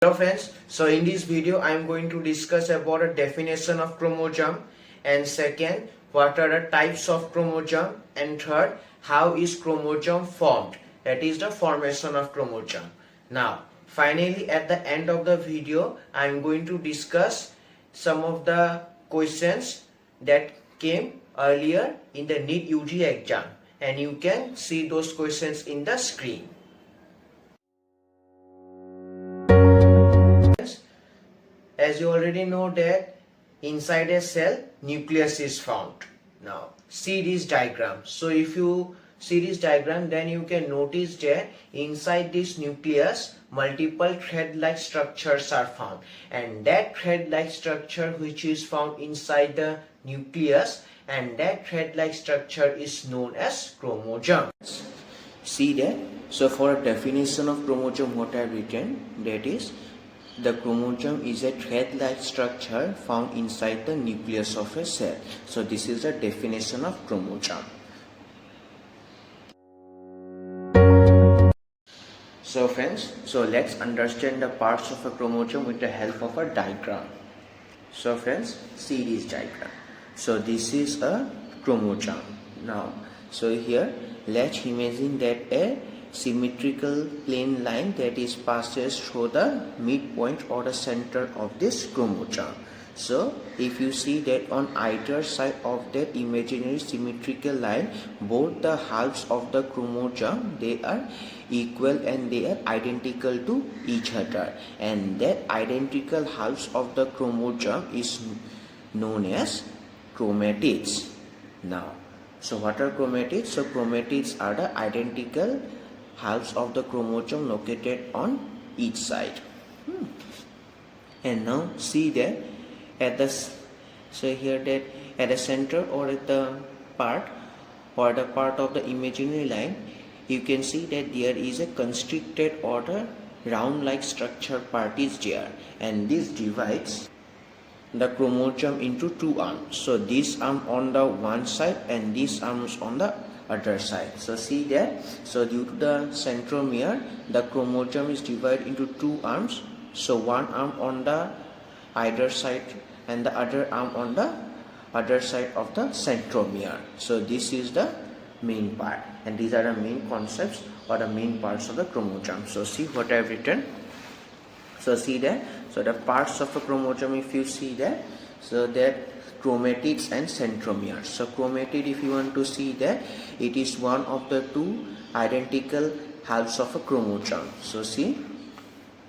Hello friends, so in this video I am going to discuss about a definition of chromosome, and second, what are the types of chromosome, and third, how is chromosome formed, that is the formation of chromosome. Now finally at the end of the video I am going to discuss some of the questions that came earlier in the NEET UG exam, and you can see those questions in the screen. As you already know that inside a cell nucleus is found. Now see this diagram. So if you see this diagram, then you can notice that inside this nucleus multiple thread like structures are found, and that thread like structure which is found inside the nucleus, and that thread like structure is known as chromosomes. See that? So for a definition of chromosome, what I have written, that is, the chromosome is a thread-like structure found inside the nucleus of a cell. So this is the definition of chromosome. So friends, so let's understand the parts of a chromosome with the help of a diagram. So friends, see this diagram. So this is a chromosome. Now, so here let's imagine that a symmetrical plane line that is passes through the midpoint or the center of this chromosome. So if you see that on either side of that imaginary symmetrical line, both the halves of the chromosome, they are equal and they are identical to each other, and that identical halves of the chromosome is known as chromatids. Now, so what are chromatids? So chromatids are the identical halves of the chromosome located on each side. And now see that at the at the center or at the part of the imaginary line, you can see that there is a constricted or a round like structure part is there, and this divides the chromosome into two arms. So this arm on the one side and this arm is on the other side. So see that, so due to the centromere, the chromosome is divided into two arms. So one arm on the either side and the other arm on the other side of the centromere. So this is the main part, and these are the main concepts or the main parts of the chromosome. So see what I have written. So see that, so the parts of a chromosome, if you see that, so that chromatids and centromeres. So chromatid, if you want to see that, it is one of the two identical halves of a chromosome. So see,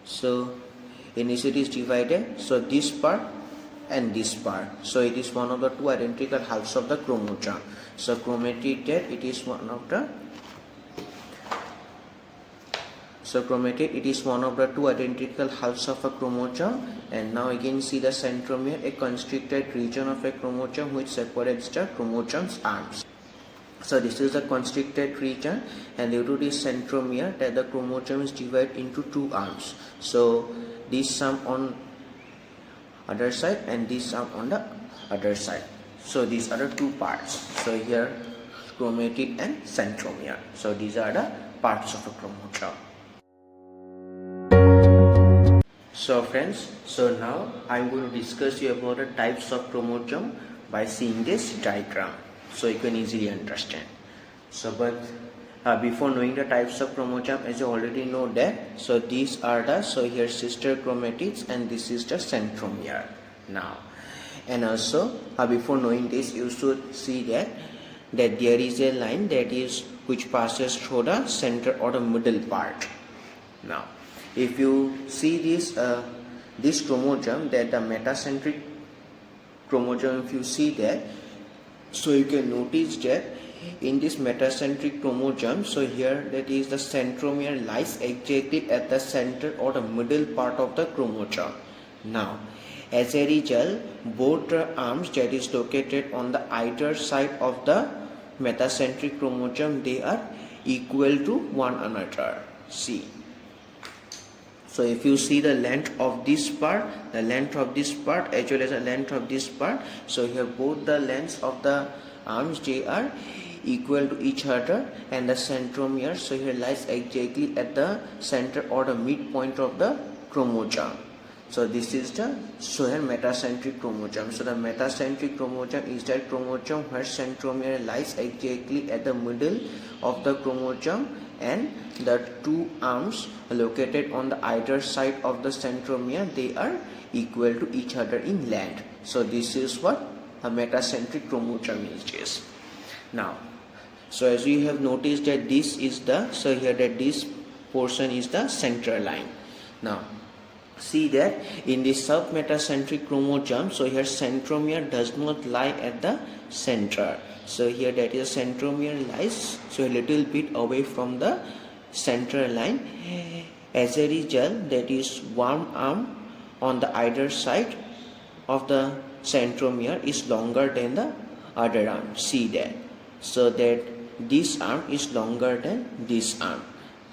so in this it is divided, so this part and this part, so it is one of the two identical halves of the chromosome. So chromatid, that it is one of the chromatid, it is one of the two identical halves of a chromosome. And now again see the centromere, a constricted region of a chromosome which separates the chromosome's arms. So this is the constricted region, and due to this centromere that the chromosome is divided into two arms. So this arm on other side and this arm on the other side. So these are the two parts. So here chromatid and centromere. So these are the parts of a chromosome. So friends, so now I am going to discuss you about the types of chromosome by seeing this diagram, so you can easily understand. So but before knowing the types of chromosome, as you already know that, so these are the, so here sister chromatids and this is the centromere. Now, and also before knowing this, you should see that there is a line that is which passes through the center or the middle part. Now if you see this chromosome, that the metacentric chromosome, if you see that, so you can notice that in this metacentric chromosome, so here that is the centromere lies exactly at the center or the middle part of the chromosome. Now as a result, both the arms that is located on the either side of the metacentric chromosome, they are equal to one another. See, so if you see the length of this part, the length of this part as well as the length of this part, so here both the lengths of the arms, they are equal to each other, and the centromere, so here lies exactly at the center or the midpoint of the chromosome. So this is the here metacentric chromosome. So the metacentric chromosome is that chromosome where centromere lies exactly at the middle of the chromosome, and the two arms located on the either side of the centromere, they are equal to each other in length. So this is what a metacentric chromosome is. Now, so as you have noticed that this is the, so here that this portion is the central line. Now see that in the submetacentric chromosome, so here centromere does not lie at the center. So here that is centromere lies so a little bit away from the central line. As a result, that is one arm on the either side of the centromere is longer than the other arm. See that. So that this arm is longer than this arm.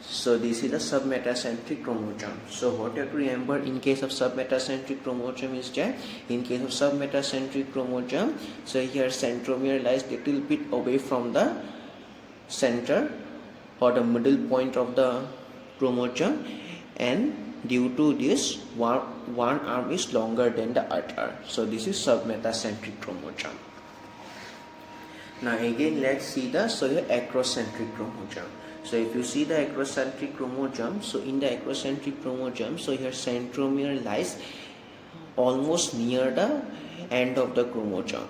So this is a submetacentric chromosome. So what you have to remember in case of submetacentric chromosome is that in case of submetacentric chromosome, so here centromere lies little bit away from the center or the middle point of the chromosome, and due to this one arm is longer than the other. So this is submetacentric chromosome. Now again let's see the acrocentric chromosome. So if you see the acrocentric chromosome, so in the acrocentric chromosome, so here centromere lies almost near the end of the chromosome.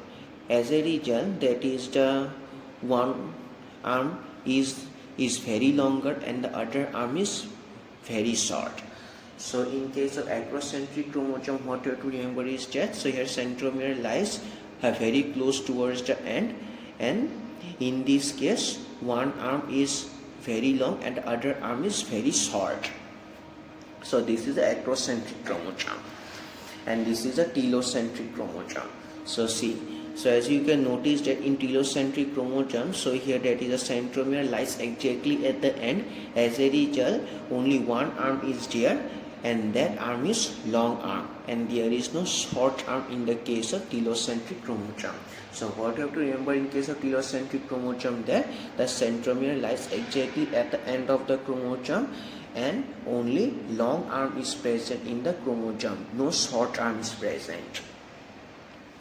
As a result, that is the one arm is very longer and the other arm is very short. So in case of acrocentric chromosome, what you have to remember is that so here centromere lies very close towards the end, and in this case one arm is very long and the other arm is very short. So this is the acrocentric chromosome, and this is a telocentric chromosome. So see, so as you can notice that in telocentric chromosome, so here that is a centromere lies exactly at the end. As a result, only one arm is there, and that arm is long arm, and there is no short arm in the case of telocentric chromosome. So what you have to remember in case of telocentric chromosome, that the centromere lies exactly at the end of the chromosome, and only long arm is present in the chromosome, no short arm is present.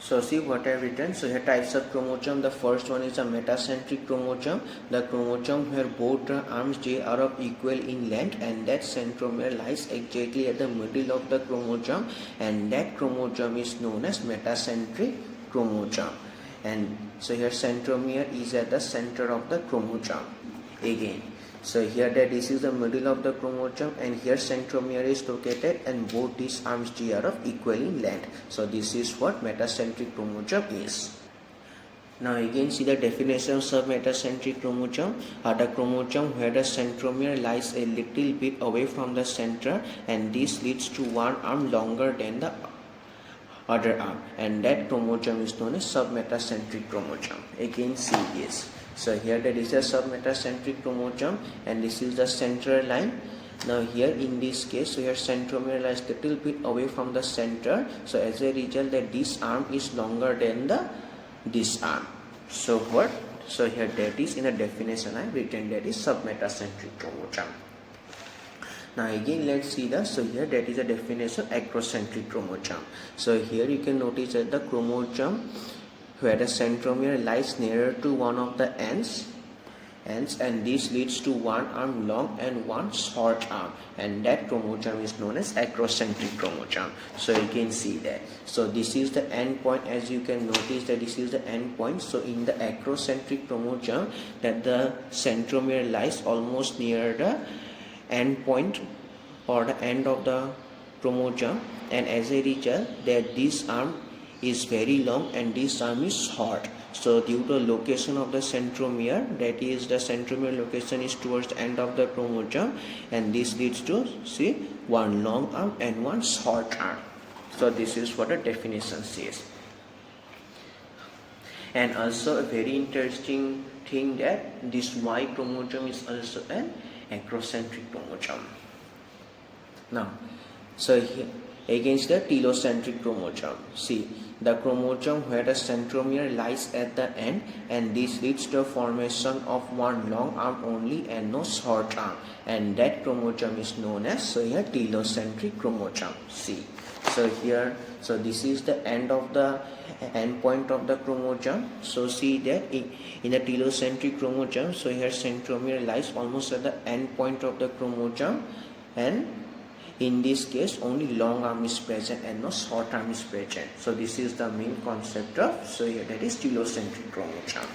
So see what I have written. So here types of chromosome. The first one is a metacentric chromosome, the chromosome where both the arms they are of equal in length, and that centromere lies exactly at the middle of the chromosome, and that chromosome is known as metacentric chromosome. And so here centromere is at the center of the chromosome again. So here that this is the middle of the chromosome, and here centromere is located, and both these arms they are of equal in length. So this is what metacentric chromosome is. Now again see the definition of submetacentric chromosome. The chromosome where the centromere lies a little bit away from the center, and this leads to one arm longer than the other arm, and that chromosome is known as submetacentric chromosome. Again see this. So here that is a submetacentric chromosome, and this is the central line. Now here in this case, so here centromere lies little bit away from the center. So as a result, that this arm is longer than this arm. So what? So here that is in the definition I have written, that is submetacentric chromosome. Now again let's see the, so here that is a definition of acrocentric chromosome. So here you can notice that the chromosome where the centromere lies nearer to one of the ends, and this leads to one arm long and one short arm, and that chromosome is known as acrocentric chromosome. So you can see that. So this is the end point. As you can notice that this is the end point. So in the acrocentric chromosome, that the centromere lies almost near the end point or the end of the chromosome, and as a result that this arm is very long and this arm is short. So due to location of the centromere, that is the centromere location is towards the end of the chromosome, and this leads to see one long arm and one short arm. So this is what the definition says. And also a very interesting thing, that this Y chromosome is also an acrocentric chromosome. Now so against the telocentric chromosome. See, the chromosome where the centromere lies at the end, and this leads to the formation of one long arm only and no short arm, and that chromosome is known as, so here, telocentric chromosome. See, so here, so this is the end point of the chromosome. So see that in the telocentric chromosome, so here centromere lies almost at the end point of the chromosome, and in this case only long arm is present and no short arm is present. So this is the main concept of, so here, that is telocentric chromosome.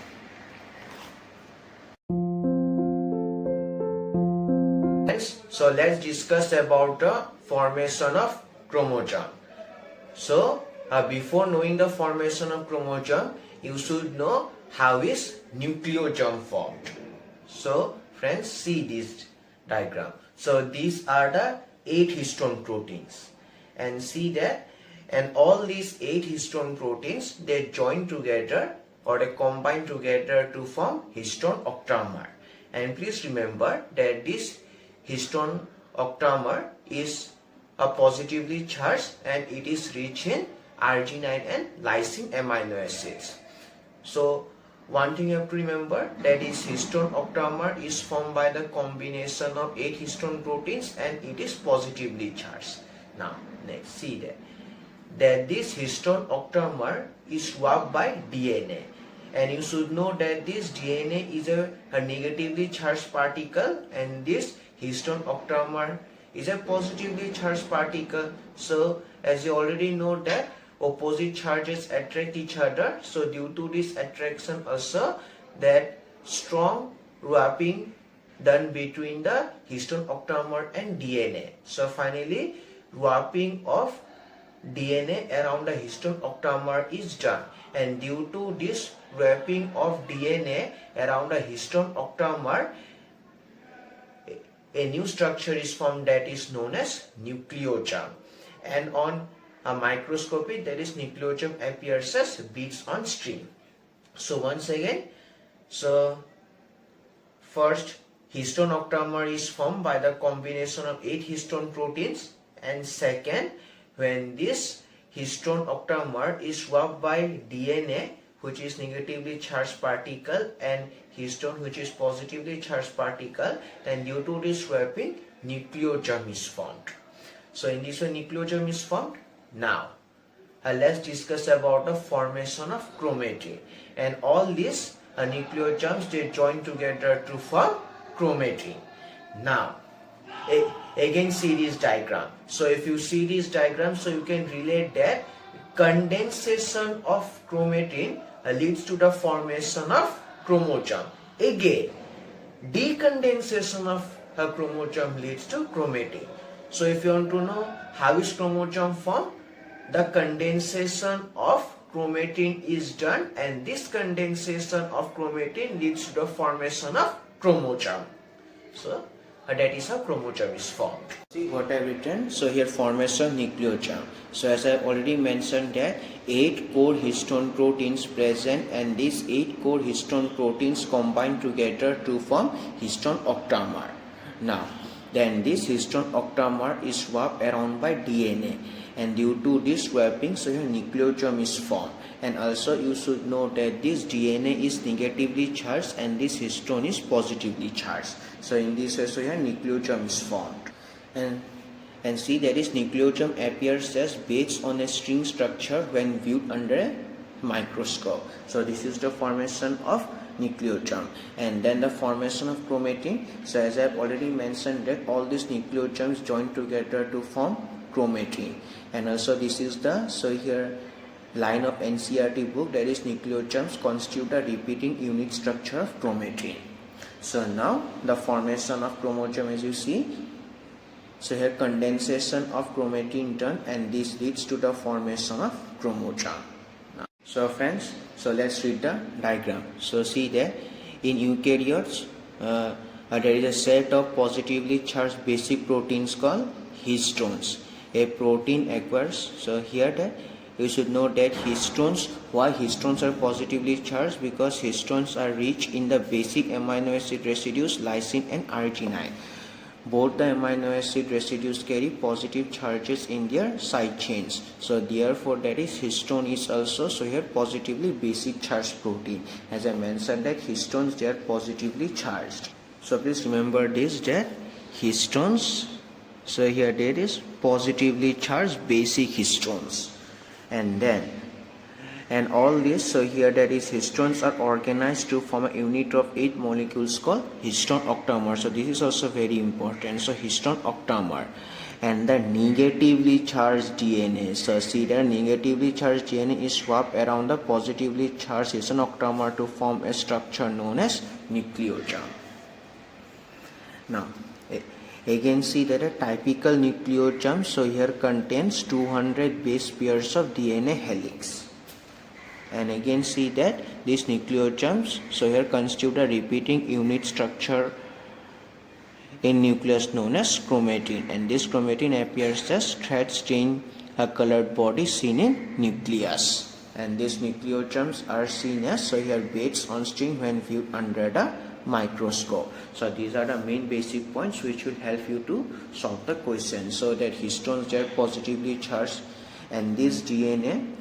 So let's discuss about the formation of chromosome. So before knowing the formation of chromosome, you should know how is nucleosome formed. So friends, see this diagram. So these are the 8 histone proteins, and see that, and all these 8 histone proteins, they join together or they combine together to form histone octamer. And please remember that this histone octamer is a positively charged, and it is rich in arginine and lysine amino acids. So one thing you have to remember, that is histone octamer is formed by the combination of 8 histone proteins, and it is positively charged. Now next, see that this histone octamer is swapped by DNA, and you should know that this DNA is a negatively charged particle, and this histone octamer is a positively charged particle. So as you already know that opposite charges attract each other, so due to this attraction also, that strong wrapping done between the histone octamer and DNA. So finally wrapping of DNA around the histone octamer is done, and due to this wrapping of DNA around the histone octamer, a new structure is formed that is known as nucleosome, and on a microscopy, that is nucleosome appears as beads on string. So once again, so first histone octamer is formed by the combination of 8 histone proteins, and second, when this histone octamer is swapped by DNA, which is negatively charged particle, and histone, which is positively charged particle, then due to this swapping, nucleosome is formed. So in this way nucleosome is formed. Now let's discuss about the formation of chromatin, and all these nucleosomes, they join together to form chromatin. Now again see this diagram. So if you see this diagram, so you can relate that condensation of chromatin leads to the formation of chromosome. Again, decondensation of a chromosome leads to chromatin. So if you want to know how is chromosome formed, the condensation of chromatin is done, and this condensation of chromatin leads to the formation of chromosome. So that is how chromosome is formed. See what I have written. So here formation nucleosome. So as I already mentioned that 8 core histone proteins present, and these 8 core histone proteins combine together to form histone octamer. Now then this histone octamer is swapped around by DNA, and due to this swapping, so your nucleosome is formed. And also you should know that this DNA is negatively charged and this histone is positively charged. So in this way, so your nucleosome is formed. And see that is nucleosome appears as beads on a string structure when viewed under a microscope. So this is the formation of nucleosome, and then the formation of chromatin. So as I have already mentioned that all these nucleosomes join together to form chromatin, and also this is the, so here line of NCERT book, that is nucleosomes constitute a repeating unit structure of chromatin. So now the formation of chromosome, as you see, so here condensation of chromatin done, and this leads to the formation of chromosome. So friends, so let's read the diagram. So see there, in eukaryotes there is a set of positively charged basic proteins called histones. A protein acquires, so here that you should know that histones, why histones are positively charged, because histones are rich in the basic amino acid residues lysine and arginine. both the amino acid residues carry positive charges in their side chains. So therefore that is histone is also, so here positively basic charged protein. As I mentioned that histones, they are positively charged. So please remember this, that histones, so here there is positively charged basic histones. And all this, so here that is histones are organized to form a unit of 8 molecules called histone octamer. So this is also very important. So histone octamer. And the negatively charged DNA, so see that negatively charged DNA is swapped around the positively charged histone octamer to form a structure known as nucleoderm. Now again see that a typical nucleoderm, so here contains 200 base pairs of DNA helix. And again see that these nucleoderms, so here constitute a repeating unit structure in nucleus known as chromatin, and this chromatin appears as thread stained a colored body seen in nucleus. And these nucleoderms are seen as, so here beads on string when viewed under the microscope. So these are the main basic points which will help you to solve the question. So that histones are positively charged, and this DNA,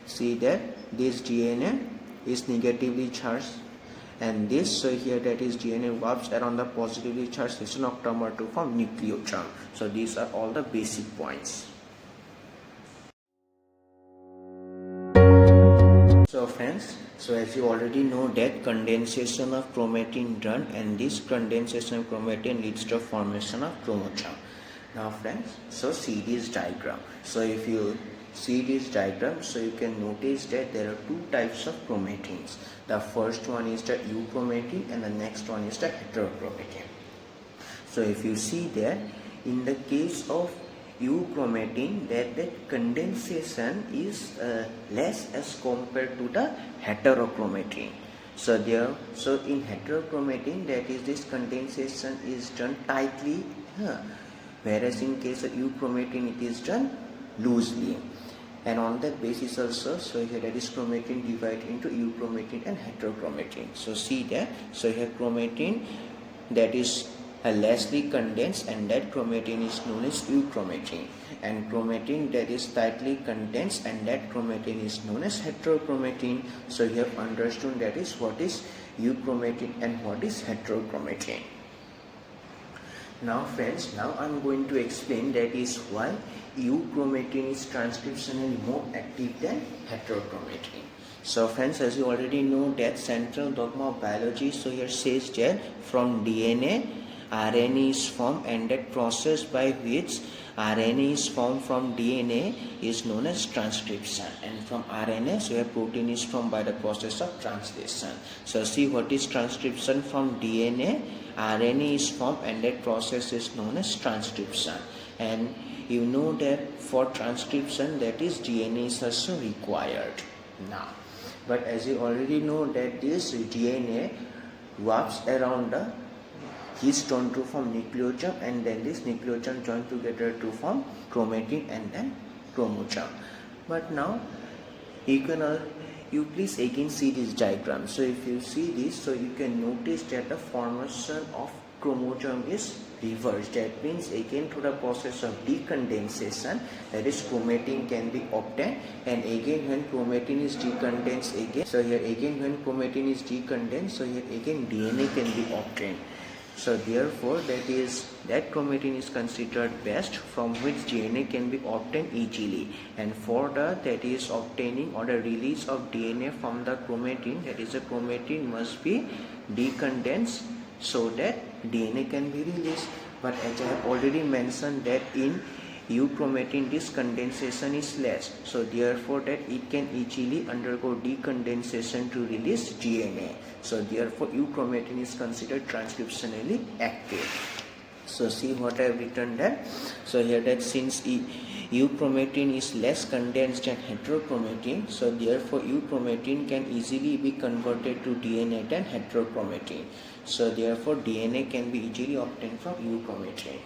see that this DNA is negatively charged, and this, so here that is DNA wraps around the positively charged histone octamer to form nucleoderm. So these are all the basic points. So friends, so as you already know that condensation of chromatin done, and this condensation of chromatin leads to formation of chromosome. Now friends, so see this diagram. So if you see this diagram, so you can notice that there are two types of chromatins. The first one is the euchromatin and the next one is the heterochromatin. So if you see that in the case of euchromatin, that condensation is less as compared to the heterochromatin. So in heterochromatin, that is this condensation is done tightly, whereas in case of euchromatin it is done loosely. And on that basis also, so here that is chromatin divided into euchromatin and heterochromatin. So see that, so here chromatin that is lessly condensed, and that chromatin is known as euchromatin, and chromatin that is tightly condensed, and that chromatin is known as heterochromatin. So you have understood that is what is euchromatin and what is heterochromatin. Now friends, now I am going to explain that is why euchromatin is transcriptionally more active than heterochromatin. So friends, as you already know that central dogma of biology, so here says that from DNA, RNA is formed, and that process by which RNA is formed from DNA is known as transcription, and from RNA, so here protein is formed by the process of translation. So see what is transcription from DNA, RNA is formed, and that process is known as transcription. And you know that for transcription that is DNA is also required now. But as you already know that this DNA wraps around the histone to form nucleoderm, and then this nucleoderm join together to form chromatin and then chromosome. But now you please again see this diagram. So if you see this, so you can notice that the formation of chromosome is reversed. That means again through the process of decondensation, that is chromatin can be obtained, and again when chromatin is decondensed again, so here again when chromatin is decondensed, so here again DNA can be obtained. So therefore that chromatin is considered best, from which DNA can be obtained easily. And for that is obtaining or the release of DNA from the chromatin, that is the chromatin must be decondensed so that DNA can be released. But as I have already mentioned that in euchromatin this condensation is less, so therefore that it can easily undergo decondensation to release DNA. So therefore euchromatin is considered transcriptionally active. So see what I have written there. So here that since euchromatin is less condensed than heterochromatin, so therefore euchromatin can easily be converted to DNA than heterochromatin. So therefore DNA can be easily obtained from euchromatin.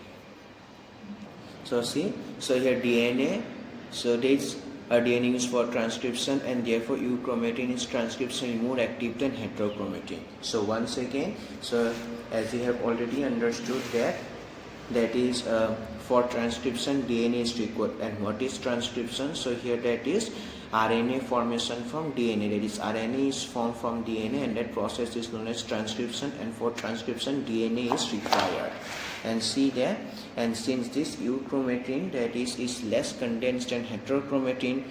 So see, so here DNA, so this DNA is for transcription, and therefore euchromatin is transcriptionally more active than heterochromatin. So once again, so as you have already understood that that is for transcription DNA is required. And what is transcription? So here that is RNA formation from DNA, that is RNA is formed from DNA, and that process is known as transcription, and for transcription DNA is required. And see there, and since this euchromatin that is less condensed than heterochromatin,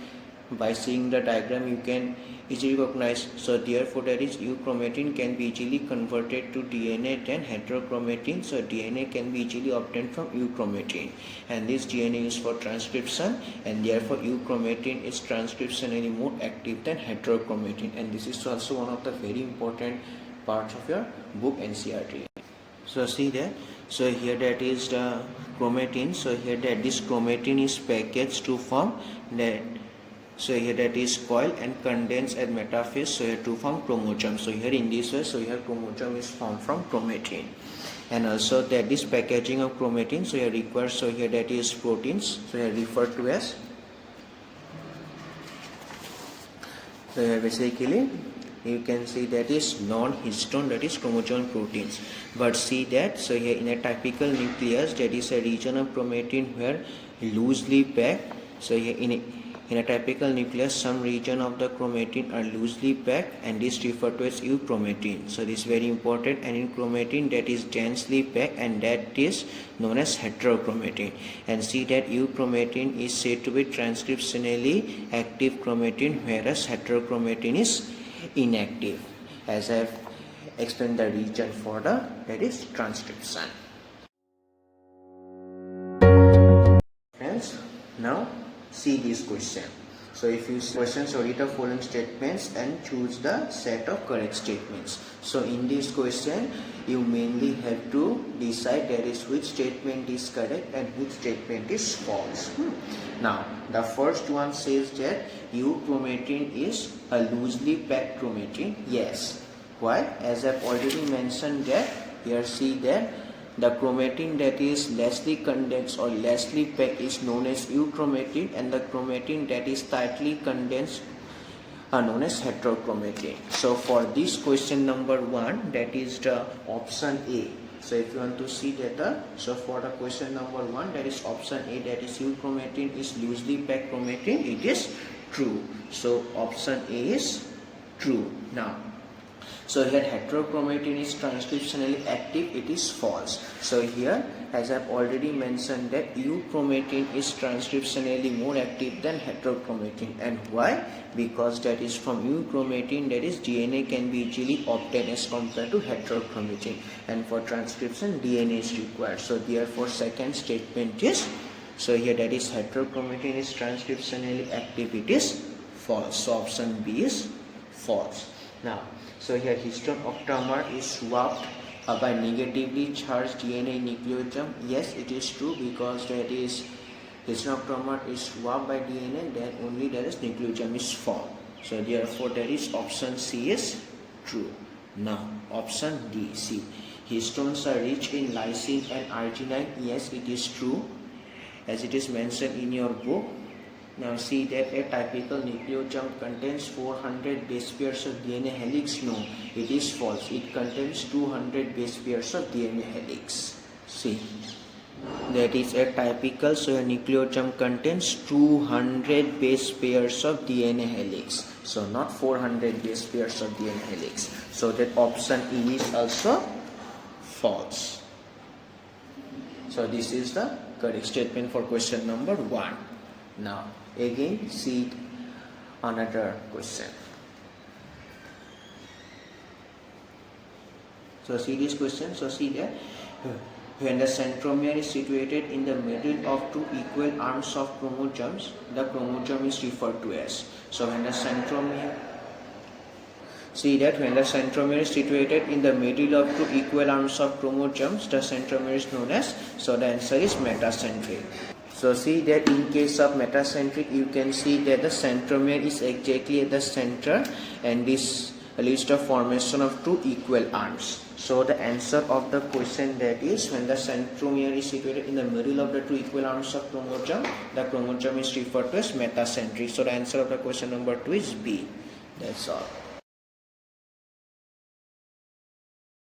by seeing the diagram you can easily recognize. So therefore that is euchromatin can be easily converted to DNA than heterochromatin. So DNA can be easily obtained from euchromatin, and this DNA is for transcription, and therefore euchromatin is transcriptionally more active than heterochromatin. And this is also one of the very important parts of your book NCERT. So see there, so here that is the chromatin. So here that this chromatin is packaged to form that. So here that is coil and condensed at metaphase, so here to form chromosome. So here in this way, so here chromosome is formed from chromatin. And also that this packaging of chromatin, so here requires, so here that is proteins, so here referred to as, so here basically you can see that is non-histone, that is chromosomal proteins. But see that, so here in a typical nucleus, that is a region of chromatin where loosely packed. So here in a typical nucleus, some region of the chromatin are loosely packed, and this referred to as euchromatin. So this is very important. And in chromatin that is densely packed, and that is known as heterochromatin. And see that euchromatin is said to be transcriptionally active chromatin, whereas heterochromatin is inactive, as I have explained the region for the that is transcription. Friends, now see this question. So if you see question, so read the following statements and choose the set of correct statements. So in this question you mainly have to decide that is which statement is correct and which statement is false. Now the first one says that euchromatin is a loosely packed chromatin. Yes. Why? As I've already mentioned that here, see that the chromatin that is lessly condensed or lessly packed is known as euchromatin, and the chromatin that is tightly condensed are known as heterochromatin. So for this question number 1, that is the option A. So if you want to see that, so for the question number 1, that is option A, that is euchromatin is loosely packed chromatin, it is true. So option A is true. Now so here heterochromatin is transcriptionally active, it is false. So here, as I have already mentioned, that euchromatin is transcriptionally more active than heterochromatin. And why? Because that is from euchromatin, that is DNA can be easily obtained as compared to heterochromatin, and for transcription DNA is required. So therefore second statement is, so here that is heterochromatin is transcriptionally active, it is false. So option B is false. Now so here histone octamer is swapped by negatively charged DNA nucleotome. Yes, it is true, because that is histone octamer is swapped by DNA, then only there is nucleotome is formed. So therefore that is option C is true. Now option D, C, histones are rich in lysine and arginine. Yes, it is true, as it is mentioned in your book. Now see that a typical nucleotome contains 400 base pairs of DNA helix. No, it is false. It contains 200 base pairs of DNA helix. See, that is a typical, so a nucleotome contains 200 base pairs of DNA helix. So not 400 base pairs of DNA helix. So that option E is also false. So this is the correct statement for question number 1. Now again see another question. So see this question. So see that when the centromere is situated in the middle of two equal arms of chromosomes, the chromosome is referred to as. So when the centromere, see that when the centromere is situated in the middle of two equal arms of chromosomes, the centromere is known as, so the answer is metacentric. So see that in case of metacentric, you can see that the centromere is exactly at the center, and this leads to formation of two equal arms. So the answer of the question, that is when the centromere is situated in the middle of the two equal arms of chromosome, the chromosome is referred to as metacentric. So the answer of the question number 2 is B. That's all.